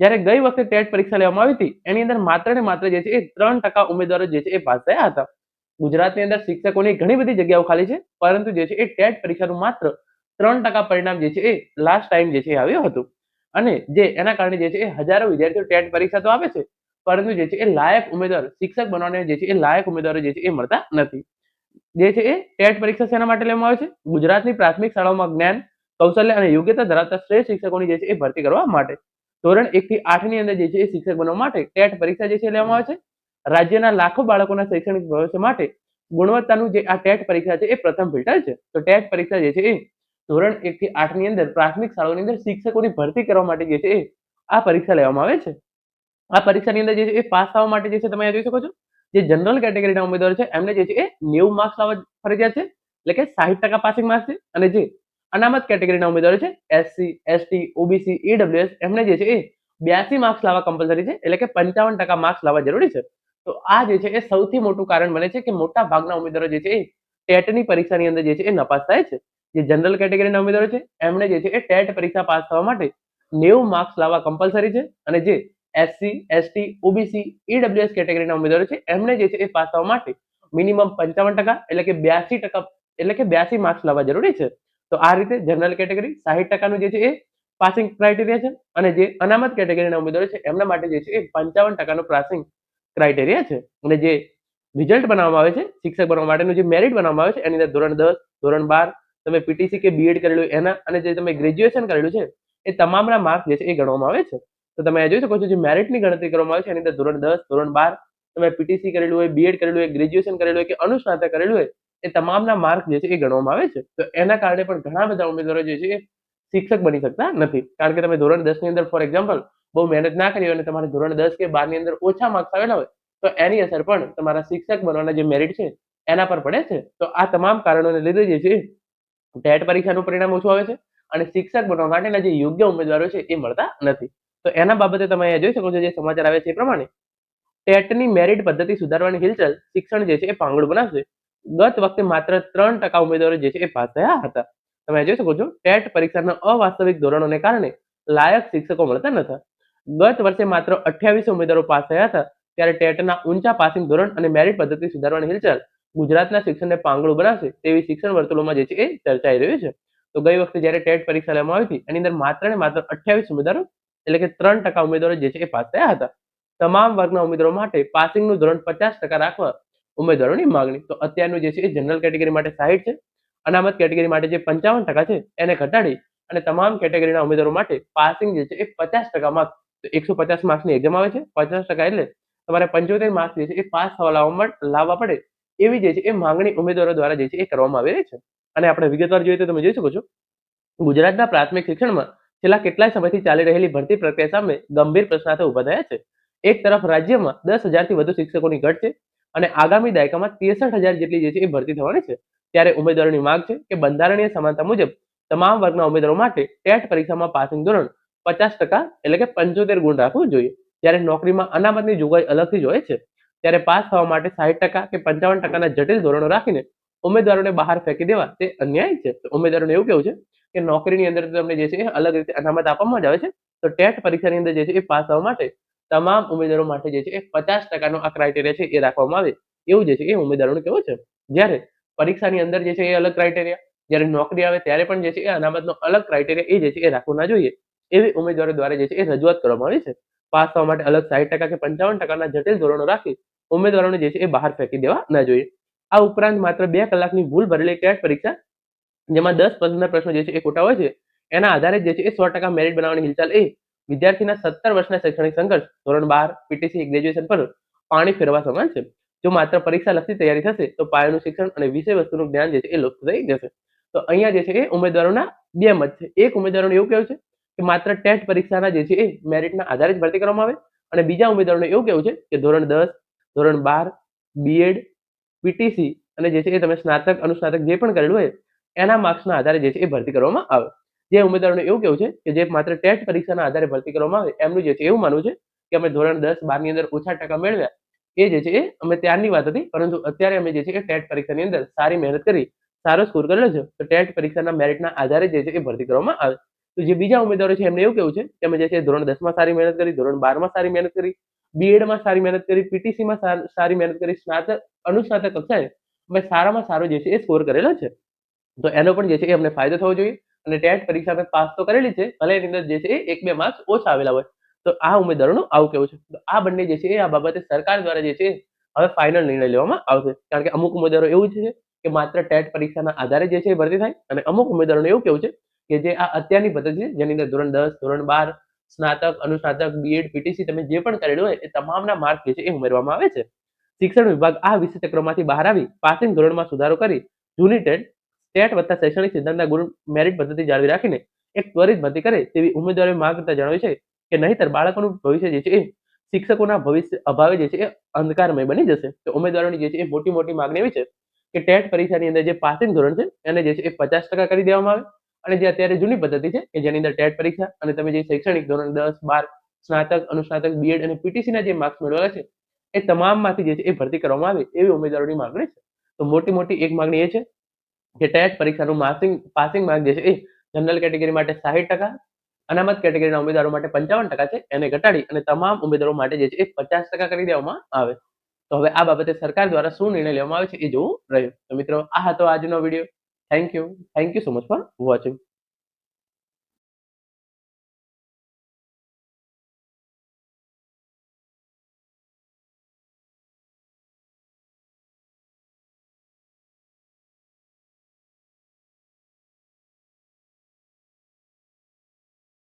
જ્યારે ગઈ વખતે ટેટ પરીક્ષા લેવામાં આવી હતી એની અંદર માત્ર ને માત્ર જે છે એ 3% ઉમેદવારો જે છે એ પાસ થયા હતા. ગુજરાતની અંદર શિક્ષકોની ઘણી બધી જગ્યાઓ ખાલી છે, પરંતુ જે છે એ ટેટ પરીક્ષાનું માત્ર 3% પરિણામ જે છે એ લાસ્ટ ટાઈમ જે છે આવ્યું હતું. અને જે એના કારણે જે છે એ હજારો વિદ્યાર્થીઓ ટેટ પરીક્ષા તો આપે છે, પરંતુ જે છે એ લાયક ઉમેદવાર શિક્ષક બનવાને જે છે એ લાયક ઉમેદવારો જે છે એ મળતા નથી. જે છે એ ટેટ પરીક્ષા શેના માટે લેવામાં આવે છે? ગુજરાતની પ્રાથમિક શાળાઓમાં જ્ઞાન, કૌશલ્ય અને યોગ્યતા ધરાવતા શ્રેષ્ઠ શિક્ષકોની જે છે એ ભરતી કરવા માટે ધોરણ 1 થી 8 ની અંદર જે છે એ શિક્ષક બનવા માટે ટેટ પરીક્ષા જે છે લેવામાં આવે છે. રાજ્યના લાખો બાળકોના શૈક્ષણિક ભવિષ્ય માટે ગુણવત્તાનું જે આ ટેટ પરીક્ષા છે એ પ્રથમ ફિલ્ટર છે. તો ટેટ પરીક્ષા જે છે એ ધોરણ 1 થી 8 ની અંદર પ્રાથમિક શાળાઓની અંદર શિક્ષકોની ભરતી કરવા માટે જે છે એ આ પરીક્ષા લેવામાં આવે છે. આ પરીક્ષાની અંદર જે છે એ પાસ થવા માટે જે છે તમે જોઈ શકો છો, જે જનરલ કેટેગરીના ઉમેદવારો છે એમને જે છે એ 90 માર્ક્સ લાવવા ફરજિયાત છે, એટલે કે 60% પાસિંગ માર્ક્સ છે. અને જે અનામત કેટેગરીના ઉમેદવારો છે એસસી, એસટી, ઓબીસી, ઈડબ્લ્યુએસ એમને જે છે એ 82 માર્ક્સ લાવવા કમ્પલસરી છે, એટલે કે 55% માર્ક્સ લાવવા જરૂરી છે. તો આ જે છે એ સૌથી મોટું કારણ બને છે કે મોટા ભાગના ઉમેદવારો જે છે એ ટેટની પરીક્ષાની અંદર જે છે એ નપાસ થાય છે. જે જનરલ કેટેગરીના ઉમેદવારો છે એમને જે છે એ ટેટ પરીક્ષા પાસ થવા માટે 90 માર્ક્સ લાવવા કમ્પલસરી છે. અને જે એસસી, એસટી, ઓબીસી, ઈડબ્લ્યુએસ કેટેગરીના ઉમેદવારો છે એમને જે છે એ પાસ થવા માટે મિનિમમ 55% એટલે કે 82% એટલે કે 82 માર્ક્સ લાવવા જરૂરી છે. તો આ રીતે જનરલ કેટેગરી 60%નું જે છે એ પાસિંગ ક્રાઇટેરિયા છે, અને જે અનામત કેટેગરીના ઉમેદવારો છે એમના માટે જે છે એ 55%નું પાસિંગ ક્રાઇટેરિયા છે. અને જે રિઝલ્ટ બનાવવામાં આવે છે શિક્ષક બનવા માટેનું જે મેરિટ બનાવવામાં આવે છે એની અંદર ધોરણ 10, ધોરણ 12, તમે પીટીસી કે બીએડ કરેલું એના અને જે તમે ગ્રેજ્યુએશન કરેલું છે એ તમામના માર્ક્સ જે છે એ ગણવામાં આવે છે. તો તમે જોઈ શકો છો જે મેરિટની ગણતરી કરવામાં આવે છે એની અંદર ધોરણ 10, ધોરણ 12, તમે પીટીસી કરેલું હોય, બીએડ કરેલું હોય, ગ્રેજ્યુએશન કરેલું હોય કે અનુસ્નાતક કરેલું હોય એ તમામના માર્ક જે છે એ ગણવામાં આવે છે. તો એના કારણે પણ ઘણા બધા ઉમેદવારો જે છે એ શિક્ષક બની શકતા નથી, કારણ કે તમે ધોરણ 10 ની અંદર ફોર એક્ઝામ્પલ બહુ મહેનત ના કરી હોય અને તમારે ધોરણ 10 કે 12 ની અંદર ઓછા માર્ક્સ આવેલા હોય તો એની અસર પણ તમારા શિક્ષક બનવાના જે મેરિટ છે એના પર પડે છે. તો આ તમામ કારણોને લીધે જે છે ટેટ પરીક્ષાનું પરિણામ ઓછું આવે છે અને શિક્ષક બનવા માટેના જે યોગ્ય ઉમેદવારો છે એ મળતા નથી. તો એના બાબતે તમે જોઈ શકો છો જે સમાચાર આવે છે એ પ્રમાણે ટેટની મેરિટ પદ્ધતિ સુધારવાની હિલચાલ શિક્ષણ જે છે એ પાંગળું બનાવશે. ગત વખતે માત્ર 3% ઉમેદવારો જે છે એ પાસ થયા હતા. તમે જોઈ શકો છો ટેટ પરીક્ષાના અવાસ્તવિક ધોરણોને કારણે લાયક શિક્ષકો મળતા નથી. ગત વર્ષે માત્ર 28 ઉમેદવારો પાસ થયા હતા, ત્યારે ટેટના ઊંચા પાસિંગ ધોરણ અને મેરિટ પદ્ધતિ સુધારવાની હિલચાલ ગુજરાતના શિક્ષણને પાંગળું બનાવશે તેવી શિક્ષણ વર્તુળોમાં જે છે એ ચર્ચાઈ રહ્યું છે. તો ગઈ વખતે જ્યારે ટેટ પરીક્ષા લેવામાં આવી હતી એની અંદર માત્ર ને માત્ર 28 ઉમેદવારો એટલે કે 3% ઉમેદવારો જે છે એ પાસ થયા હતા. તમામ વર્ગના ઉમેદવારો માટે પાસિંગનું ધોરણ 50% રાખવા ઉમેદવારોની માંગણી. તો અત્યારનું જે છે એ જનરલ કેટેગરી માટે 60 છે, અનામત કેટેગરી માટે જે 55% છે એને ઘટાડી અને તમામ કેટેગરીના ઉમેદવારો માટે પાસિંગ જે છે એ 50% માર્ક્સ, તો 150 માર્ક્સની એક્ઝામ આવે છે, 50% એટલે તમારે 75 માર્ક્સ જે છે એ પાસ થવા લાવવા પડે એવી જે છે એ માંગણી ઉમેદવારો દ્વારા જે છે એ કરવામાં આવી રહી છે. અને આપણે વિગતવાર જોઈએ તો તમે જોઈ શકો છો ગુજરાતના પ્રાથમિક શિક્ષણમાં છેલ્લા કેટલાય સમયથી ચાલી રહેલી ભરતી પ્રક્રિયા સામે ગંભીર પ્રશ્નાર્થો ઉભા થયા છે. એક તરફ રાજ્યમાં 10,000 થી વધુ શિક્ષકોની ઘટ છે અને આગામી દાયકામાં 63,000 જેટલી જે છે એ ભરતી થવાની છે, ત્યારે ઉમેદવારોની માંગ છે કે બંધારણીય સમાનતા મુજબ તમામ વર્ગના ઉમેદવારો માટે ટેટ પરીક્ષામાં પાસિંગ ધોરણ 50% એટલે કે 75 ગુણ રાખવું જોઈએ. જ્યારે નોકરીમાં અનામતની જોગવાઈ અલગથી જ હોય છે, ત્યારે પાસ થવા માટે 60% કે 55%ના જટિલ ધોરણો રાખીને ઉમેદવારોને બહાર ફેંકી દેવા તે અન્યાય છે. તો ઉમેદવારોને એવું કેવું છે કે નોકરીની અંદર તમને જે છે એ અલગ રીતે અનામત આપવામાં જ આવે છે, તો ટેટ પરીક્ષાની અંદર જે છે એ પાસ થવા માટે તમામ ઉમેદવારો માટે જે છે એ 50%નો આ ક્રાઇટેરિયા છે એ રાખવામાં આવે એવું જે છે એ ઉમેદવારોનું કહેવું છે. જ્યારે પરીક્ષાની અંદર જે છે એ અલગ ક્રાઇટેરિયા, જ્યારે નોકરી આવે ત્યારે પણ જે છે એ અનામતનો અલગ ક્રાઇટેરિયા એ જે છે એ રાખવું ના જોઈએ એવી ઉમેદવારો દ્વારા જે છે એ રજૂઆત કરવામાં આવી છે. પાસ થવા માટે અલગ 60% કે 55%ના જટિલ ધોરણો રાખી ઉમેદવારોને જે છે એ બહાર ફેંકી દેવા ના જોઈએ. આ ઉપરાંત માત્ર 2 કલાકની ભૂલ ભરેલી ટેટ પરીક્ષા જેમાં 10% પ્રશ્નો જે છે એ ખોટા હોય છે એના આધારે જે છે એ 100% મેરિટ બનાવવાની હિલચાલ એ વિદ્યાર્થીના 17 વર્ષના શૈક્ષણિક સંઘર્ષ ધોરણ 12, પીટીસી, ગ્રેજ્યુએશન પર પાણી ફેરવા સમાન છે. જો માત્ર પરીક્ષા લક્ષી તૈયારી થશે તો પાયાનું શિક્ષણ અને વિષય વસ્તુનું જ્ઞાન જે છે એ લુપ્ત થઈ જશે. તો અહીંયા જે છે એ ઉમેદવારોના બે મત છે. એક ઉમેદવારોને એવું કહેવું છે કે માત્ર ટેટ પરીક્ષાના જે છે એ મેરિટના આધારે જ ભરતી કરવામાં આવે, અને બીજા ઉમેદવારોને એવું કહેવું છે કે ધોરણ 10, ધોરણ 12, બીએડ, પીટીસી અને જે છે એ તમે સ્નાતક, અનુસ્નાતક જે પણ કરેલું હોય એના માર્ક્સના આધારે જે છે એ ભરતી કરવામાં આવે. જે ઉમેદવારોને એવું કહેવું છે કે જે માત્ર ટેટ પરીક્ષાના આધારે ભરતી કરવામાં આવે એમનું જે છે એવું માનવું છે કે અમે ધોરણ 10, 12 ની અંદર ઓછા ટકા મેળવ્યા એ જે છે એ અમે ત્યારની વાત હતી, પરંતુ અત્યારે અમે જે છે એ ટેટ પરીક્ષાની અંદર સારી મહેનત કરી સારો સ્કોર કરેલો છે, તો ટેટ પરીક્ષાના મેરિટના આધારે જે છે એ ભરતી કરવામાં આવે. તો જે બીજા ઉમેદવારો છે એમને એવું કેવું છે કે અમે જે છે ધોરણ 10 માં સારી મહેનત કરી, ધોરણ 12 માં સારી મહેનત કરી, બીએડ માં સારી મહેનત કરી, પીટીસી માં સારી મહેનત કરી, સ્નાતક અનુસ્નાતક કક્ષાએ અમે સારામાં સારો જે છે એ સ્કોર કરેલો છે. તો એનો પણ જે છે એ અમને ફાયદો થવો જોઈએ. અને ટેટ પરીક્ષા અમે પાસ તો કરેલી છે, ભલે એની અંદર જે છે એ 1-2 માર્ક્સ ઓછા આવેલા હોય. તો આ ઉમેદવારોનું આવું કેવું છે. તો આ બંને જે છે એ આ બાબતે સરકાર દ્વારા જે છે હવે ફાઇનલ નિર્ણય લેવામાં આવશે. કારણ કે અમુક ઉમેદવારો એવું છે કે માત્ર ટેટ પરીક્ષાના આધારે જે છે એ ભરતી થાય, અને અમુક ઉમેદવારોને એવું કેવું છે કે જે આ અત્યારની પદ્ધતિ છે જેની અંદર ધોરણ 10, ધોરણ 12, સ્નાતક, અનુસ્નાતક, બીએડ, પીટીસી તમે જે પણ કરેલું હોય એ તમામના માર્ક જે છે એ ઉમેરવામાં આવે છે. શિક્ષણ વિભાગ આ વિષય ચક્રમાંથી બહાર આવી પાસિંગ ધોરણમાં સુધારો કરી જૂની ટેટ વત્તા શૈક્ષણિક સિદ્ધાંતના ગુણ મેરિટ પદ્ધતિ જાળવી રાખીને એક ત્વરિત ભરતી કરે તેવી ઉમેદવારોએ માંગ કરતા જણાવ્યું છે કે નહીંતર બાળકોનું ભવિષ્ય જે છે એ શિક્ષકોના ભવિષ્ય અભાવે જે છે એ અંધકારમય બની જશે. તો ઉમેદવારોની જે છે એ મોટી મોટી માંગણી એવી છે કે ટેટ પરીક્ષાની અંદર જે પાસિંગ ધોરણ છે એને જે છે એ 50% કરી દેવામાં આવે, અને જે અત્યારે જૂની પદ્ધતિ છે કે જેની અંદર ટેટ પરીક્ષા અને તમે જે શૈક્ષણિક ધોરણ 10, 12, સ્નાતક, અનુસ્નાતક, બીએડ અને પીટીસી ના જે માર્ક્સ મેળવેલા છે એ તમામમાંથી જે છે એ ભરતી કરવામાં આવે એવી ઉમેદવારોની માંગણી છે. તો મોટી મોટી એક માંગણી એ છે કે ટેટ પરીક્ષાનું પાસિંગ માર્ક જે છે એ જનરલ કેટેગરી માટે 60%, અનામત કેટેગરીના ઉમેદવારો માટે 55% છે, એને ઘટાડી અને તમામ ઉમેદવારો માટે જે છે એ 50% કરી દેવામાં આવે. તો હવે આ બાબતે સરકાર દ્વારા શું નિર્ણય લેવામાં આવે છે એ જોવું રહ્યું. તો મિત્રો આ હતો આજનો video. Thank you so much for watching.